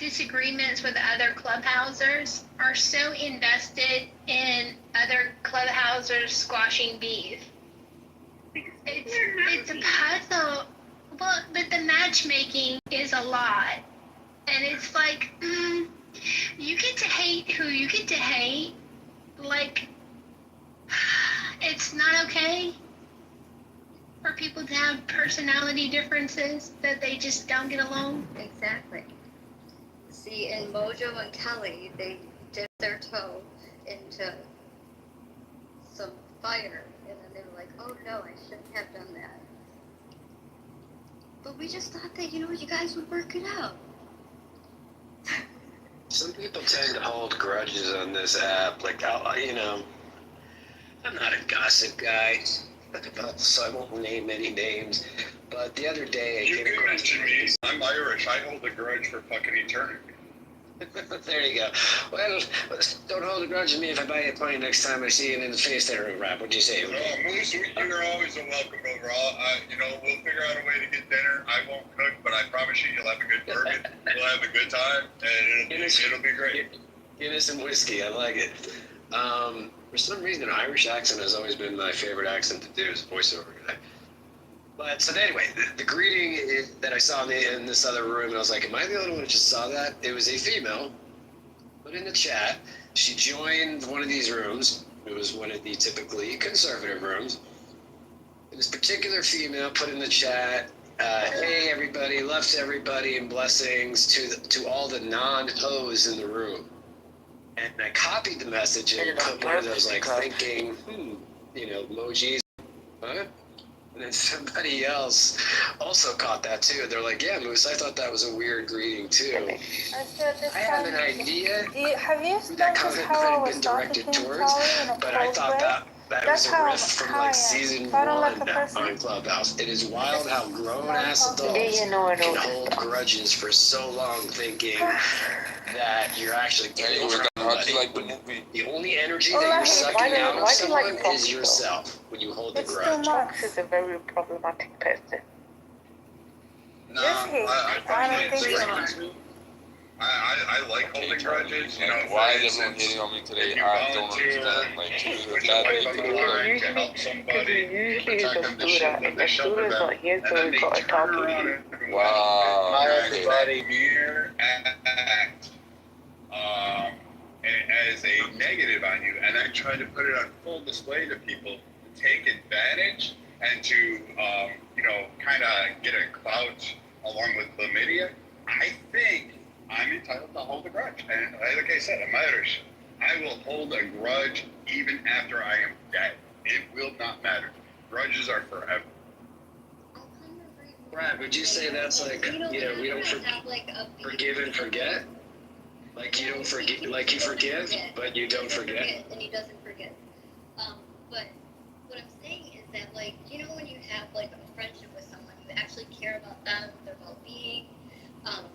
disagreements with other clubhousers are so invested in other clubhousers squashing beef. It's a puzzle. Well, but the matchmaking is a lot. And it's like, you get to hate who you get to hate. Like, it's not okay for people to have personality differences that they just don't get along. Exactly. See, in Mojo and Kelly, they dipped their toe into some fire, and then they were like, oh no, I shouldn't have done that. But we just thought that, you guys would work it out. Some people tend to hold grudges on this app, like, I'm not a gossip guy, so I won't name any names, but the other day I came across me. I'm Irish. I hold a grudge for fucking eternity. There you go. Well, don't hold a grudge at me if I buy you a pint next time I see you in the face there, Rob. What'd you say? Moose, you're always a welcome over. We'll figure out a way to get dinner. I won't cook, but I promise you'll have a good bourbon. We'll have a good time, and it'll be great. Give us some whiskey. I like it. For some reason, Irish accent has always been my favorite accent to do as a voiceover guy. But so anyway, the greeting that I saw in this other room, and I was like, am I the only one who just saw that? It was a female, put in the chat. She joined one of these rooms. It was one of the typically conservative rooms. And this particular female put in the chat, hey everybody, love to everybody, and blessings to all the non-hoes in the room. And I copied the message and put one of those thinking, emojis, huh? And then somebody else also caught that too. They're like, yeah, Moose, I thought that was a weird greeting too. I have an idea have you that comment might have been directed towards, but I thought that was a riff from season 1 on Clubhouse. It is wild how grown-ass adults can hold grudges for so long thinking that you're actually getting from somebody. The only energy that you're sucking out of someone is yourself when you hold the grudge. Max is a very problematic person. No, I like holding grudges. Why is everyone hitting on me today? I don't understand. To help somebody, protect them, they shoulder them, and then they turn around and wow. everybody here act as a negative on you, and I try to put it on full display to people to take advantage and to kind of get a clout along with chlamydia. I think I'm entitled to hold a grudge. And like I said, I'm Irish. I will hold a grudge even after I am dead. It will not matter. Grudges are forever. Brad, would you say that's we don't forgive and forget? Like you don't forget, like you forgive, but you don't forget? And he doesn't forget. But what I'm saying is that, when you have, a friendship with someone, you actually care about them, their well-being, and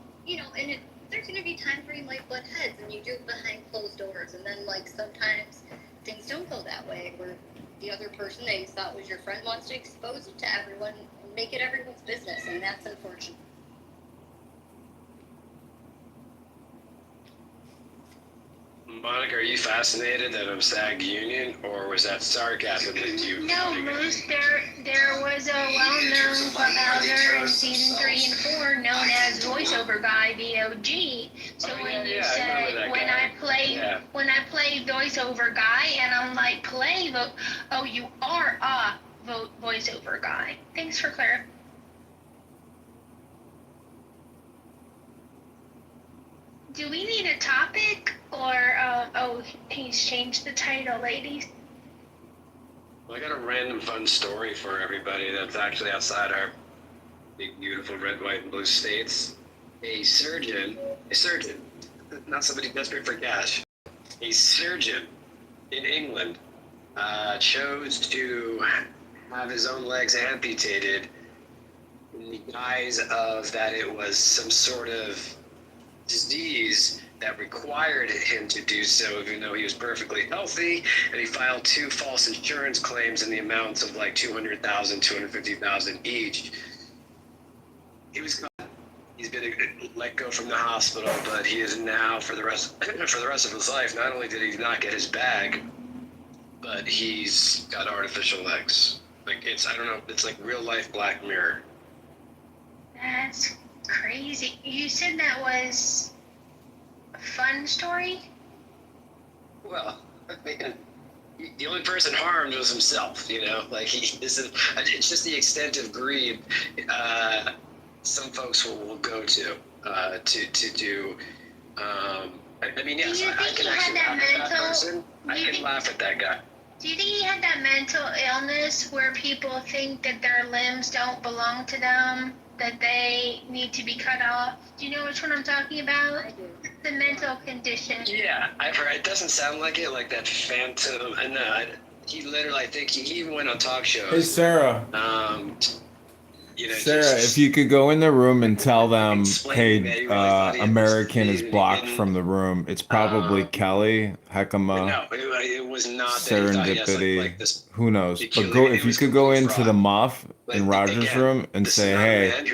there's going to be times where you might butt heads, and you do it behind closed doors, and then, sometimes things don't go that way, where the other person that you thought was your friend wants to expose it to everyone and make it everyone's business, and that's unfortunate. Monica, are you fascinated that I'm SAG union, or was that sarcasm that you... No, Moose, there was a well-known clubhouser in season 3 and 4 known as Voiceover Guy, VOG. So when you say, when I play Voiceover Guy, and I'm like, you are a Voiceover Guy. Thanks for clarifying. Do we need a topic, or, he's changed the title, ladies? Well, I got a random fun story for everybody that's actually outside our big, beautiful red, white, and blue states. A surgeon, not somebody desperate for cash, a surgeon in England chose to have his own legs amputated in the guise of that it was some sort of disease that required him to do so, even though he was perfectly healthy, and he filed 2 false insurance claims in the amounts of $200,000, $250,000 each. He was caught. he's been let go from the hospital, but he is now for the rest of his life. Not only did he not get his bag, but he's got artificial legs. Like I don't know, it's like real life Black Mirror. That's crazy. You said that was a fun story? Well, I mean, the only person harmed was himself. Like it's just the extent of greed. Some folks will go to do. I mean, yes, Do you I think can he had actually that laugh at that mental? person. I can laugh at that guy. Do you think he had that mental illness where people think that their limbs don't belong to them, that they need to be cut off? Do you know which one I'm talking about? I do. The mental condition. Yeah, I've heard. It doesn't sound like it, like that phantom. And he literally, I think he even went on talk shows. Hey, Sarah. Sarah, if you could go in the room and tell them, hey, American is blocked from the room. It's probably Kelly, Heckama, no, it was not Serendipity. Like this. Who knows? But if you could go into the muff in Roger's room and say, hey,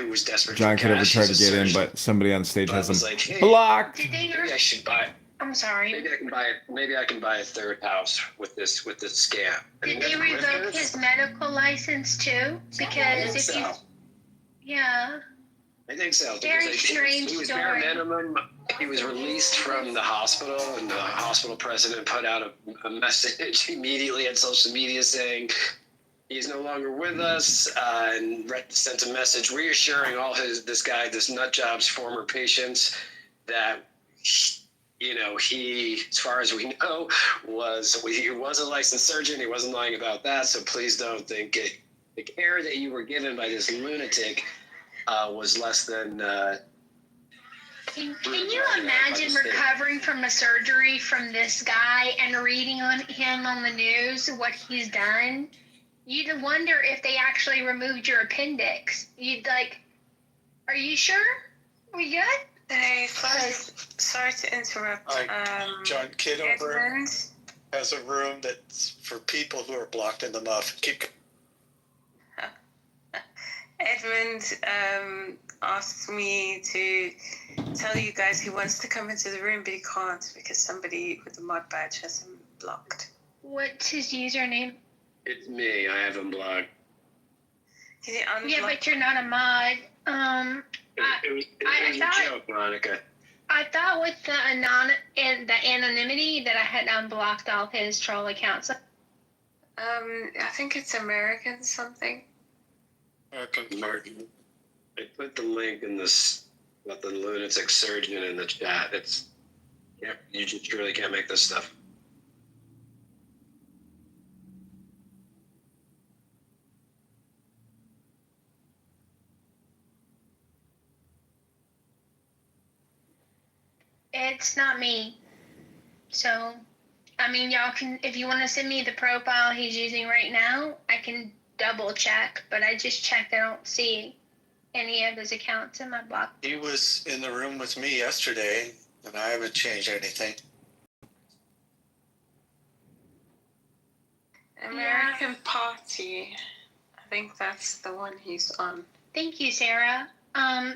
John Kitover tried to get in, but somebody on stage has him blocked. Maybe I should buy. I'm sorry. Maybe I can buy a third house with this scam. Did they revoke his medical license too? Because if you, yeah. I think so. Very strange he was story. bare minimum. He was released from the hospital, and the hospital president put out a message immediately on social media saying he's no longer with us, and sent a message reassuring all this nut job's former patients that he, as far as we know, he was a licensed surgeon. He wasn't lying about that. So please don't think the care that you were given by this lunatic was less than. Can you imagine recovering from a surgery from this guy and reading on him on the news what he's done? You'd wonder if they actually removed your appendix. You'd like, are you sure? We good? Hey, sorry to interrupt. John Kitover Edmund, has a room that's for people who are blocked in the muff. Edmund asked me to tell you guys he wants to come into the room, but he can't because somebody with a mod badge has him blocked. What's his username? It's me. I have him blocked. Can you unblock? Yeah, but you're not a mod. It was a joke, Monica. I thought with the anonymity that I had unblocked all his troll accounts. I think it's American something. Martin, I put the link in this about the lunatic surgeon in the chat. You just really can't make this stuff. It's not me. So, I mean, y'all can, if you want to send me the profile he's using right now, I can double check, but I just checked. I don't see any of his accounts in my block. He was in the room with me yesterday, and I haven't changed anything. American Party. I think that's the one he's on. Thank you, Sarah.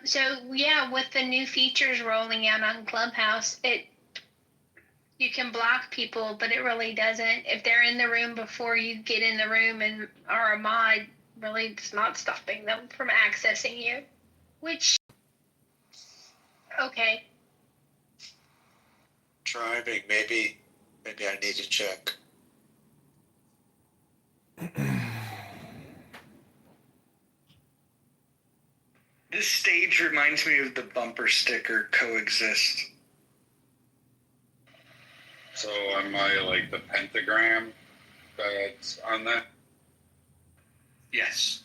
So yeah, with the new features rolling out on Clubhouse, you can block people, but it really doesn't. If they're in the room before you get in the room and are a mod, really it's not stopping them from accessing you. Which, okay. Driving, maybe I need to check. This stage reminds me of the bumper sticker Coexist. So am I like the pentagram that's on that? Yes.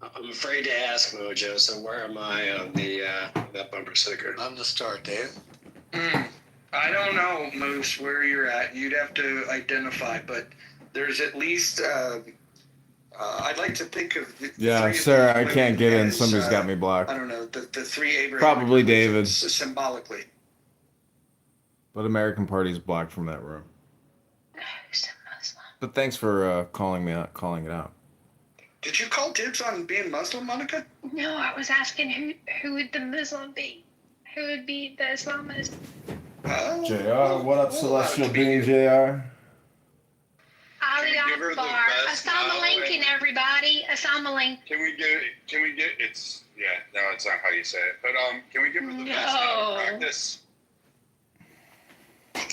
I'm afraid to ask, Mojo. So where am I on that bumper sticker? I'm the star, Dave. I don't know, Moose, where you're at. You'd have to identify, but there's at least. I'd like to think of. Yeah, Sarah, I can't get in. Somebody's got me blocked. I don't know the three Abraham. Probably David. Symbolically. But American Party's blocked from that room. But thanks for calling it out. Did you call dibs on being Muslim, Monica? No, I was asking who would the Muslim be? Who would be the Islamist? JR, what up, Celestial Being JR? Ali Can we give her the Akbar. best Assalamu now, alaikum, and- everybody. Assalamu alaikum. Can we get, it's, yeah, no, it's not how you say it. But, can we give her the best now to practice?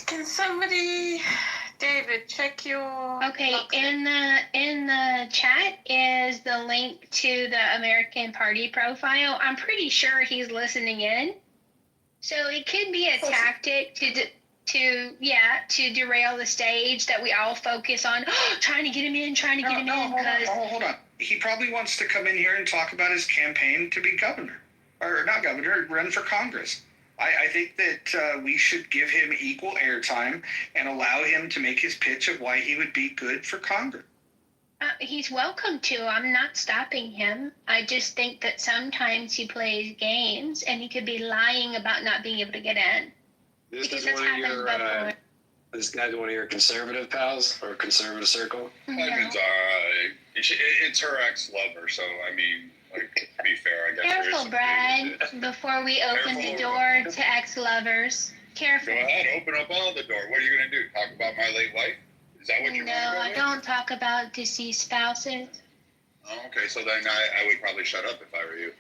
Can somebody, David, check your... Okay, locker? in the chat is the link to the American Party profile. I'm pretty sure he's listening in. So it could be a tactic to derail the stage, that we all focus on trying to get him in. Hold on. He probably wants to come in here and talk about his campaign to be governor. Or not governor, run for Congress. I think that we should give him equal airtime and allow him to make his pitch of why he would be good for Congress. He's welcome to. I'm not stopping him. I just think that sometimes he plays games and he could be lying about not being able to get in. This Because is that's one of happened your. before. This guy's one of your conservative pals or conservative circle. No. It's alright. It's her ex-lover, so I mean, like, to be fair, I guess. there is Careful, some Brad, truth to it. before we open the Careful. door to ex-lovers. Careful. Go ahead, open up all the door. What are you gonna do? Talk about my late wife? Is that what you're No, gonna I do? don't talk about deceased spouses. Oh, okay, so then I would probably shut up if I were you.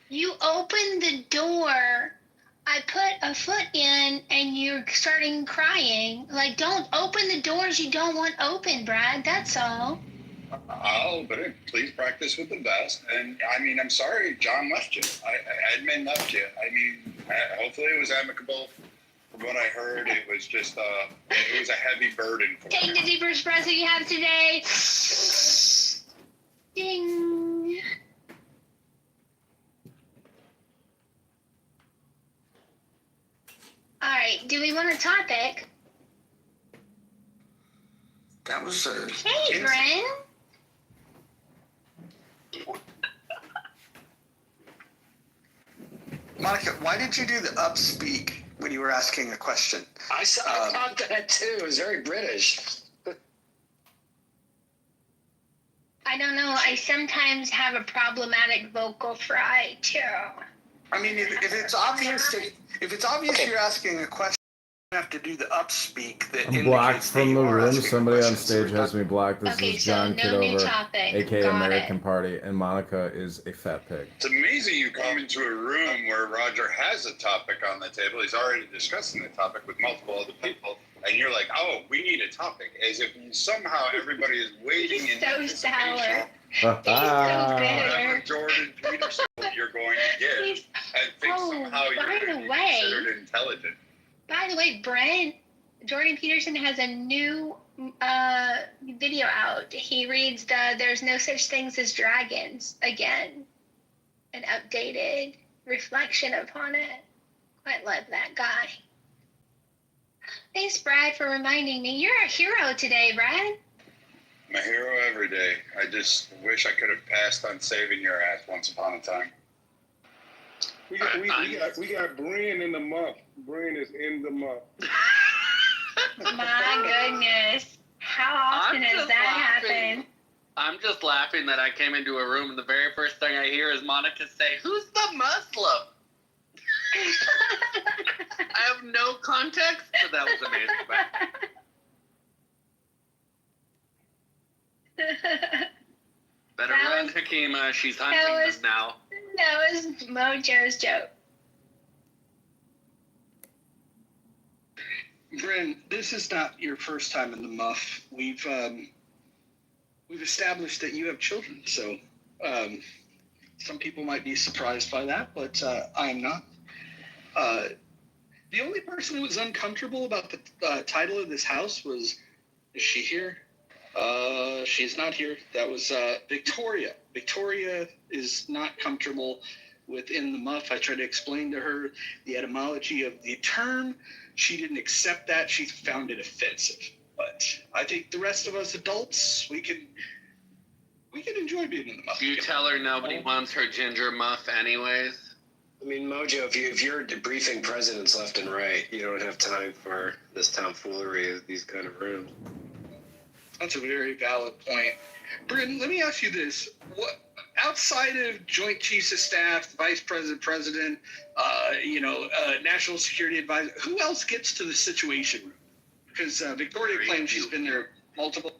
You open the door. I put a foot in and you're starting crying. Like, don't open the doors you don't want open, Brad. That's all. Oh, but please practice with the best. And I mean, I'm sorry, John left you. Edmund left you. I mean, hopefully it was amicable. From what I heard, it was just it was a heavy burden for Take the him. deeper espresso you have today. Ding. All right. Do we want a topic? That was Hey, Bren. Monica, why did you do the upspeak when you were asking a question? I thought that too. It was very British. I don't know. I sometimes have a problematic vocal fry too. I mean, if it's obvious you're asking a question, you have to do the upspeak. That I'm blocked indicates that from you the are room. asking Somebody on questions. stage has me blocked. This Okay, is so John no new Kitover, topic. aka Got American it. Party, and Monica is a fat pig. It's amazing you come into a room where Roger has a topic on the table. He's already discussing the topic with multiple other people. And you're like, oh, we need a topic. As if somehow everybody is waiting He's in so anticipation sour. Ah. whatever Jordan Peterson you're going to give, He's- and think Oh, somehow you're by going the to be way- considered intelligent. By the way, Brent, Jordan Peterson has a new video out. He reads the "There's no such things as dragons" again, an updated reflection upon it. Quite love that guy. Thanks, Brad, for reminding me. You're a hero today, Brad. I'm a hero every day. I just wish I could have passed on saving your ass once upon a time. We got Brian in the month. Brian is in the month. My goodness. How often has that happened? I'm just laughing that I came into a room and the very first thing I hear is Monica say, "Who's the Muslim?" I have no context, but that was amazing. Better That run, was- Hakima. She's that hunting was- them now. That was Mojo's joke. Bryn, this is not your first time in the muff. We've established that you have children, so some people might be surprised by that, but I am not. The only person who was uncomfortable about the title of this house is she here? She's not here. That was Victoria. Victoria is not comfortable within the muff. I tried to explain to her the etymology of the term. She didn't accept that. She found it offensive. But I think the rest of us adults, we can enjoy being in the muff. You tell her nobody wants her ginger muff anyways. I mean, Mojo, if you're debriefing presidents left and right, you don't have time for this tomfoolery of these kind of rooms. That's a very valid point. Bryn, let me ask you this. What outside of Joint Chiefs of Staff, Vice President, President, National Security Advisor, who else gets to the Situation Room? Because Victoria claims she's been there multiple.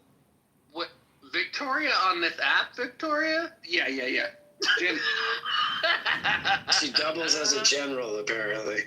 What, Victoria on this app, Victoria? Yeah. Jen. She doubles as a general, apparently.